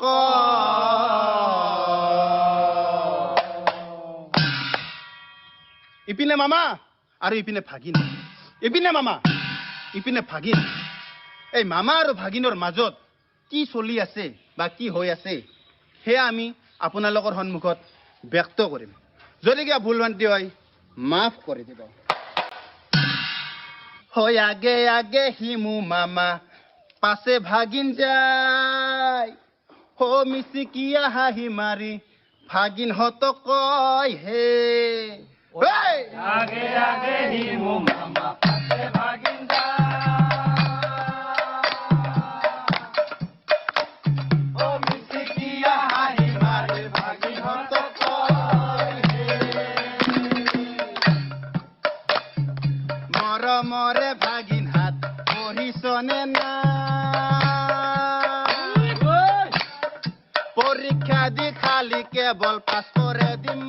ক ইপিনে মামা আৰু ইপিনে ভাগিন ইপিনে মামা ইপিনে ভাগিন এই মামা আৰু ভাগিনৰ মাজত কি চলি আছে বা কি হৈ আছে সেয়া আমি আপোনালোকৰ সন্মুখত ব্যক্ত কৰিম যদি কিবা ভুল ভ্ৰান্তি হয় মাফ কৰি দিব হয় আগে আগে হিমু মামা পাছে ভাগিন যায় হো মিচিকিয়া হাঁহি মাৰি ভাগিন হত কয় হে আগে আগে হিমু মামা পাছে ভাগিন যায় ও মিচিকিয়া হাঁহি মাৰি ভাগিন হত কয় হে মৰমৰে ভাগিন হাত পঢ়িছনে না পৰীক্ষা দি খালি কেৱল পাছ কৰে দিম